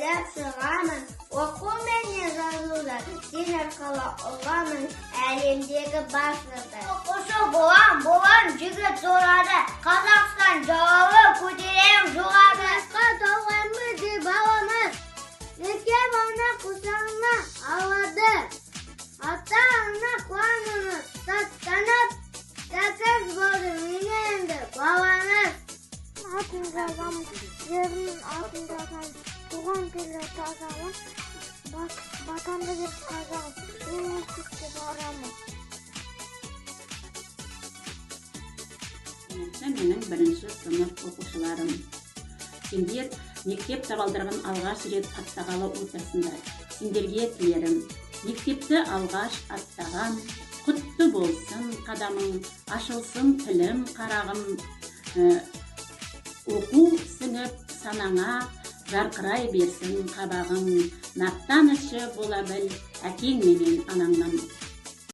ойлап шығамын. Оқу мен жазуда сен арқылы ұғамын әлемдегі баршылықты. Оқушы болам, жігіт зорады. Қазақстан жауабы көтерем жоғары. Басқа толғанбыз деп аламыз. Мектеп ана құшағына алады. Ата-ана қуанымыз таттанып, сәкіз болды мененді балаңыз. Атын жазамын, жерінің атын жазамын, туған келі тазамын, батамды деп қазамын, университетке барамын. Менің бірінші сынып оқушыларым. Сендер мектеп табалдырығын алғаш рет аттағалы отырсыңдар. Сендерге тілерім, мектепті алғаш аттаған, құтты болсын қадамың, ашылсын тілім қарағым. Оқу сіңіп санаңа, жарқырай берсін қабағың. Мақтанышы бола біл әкең менен анаңнан.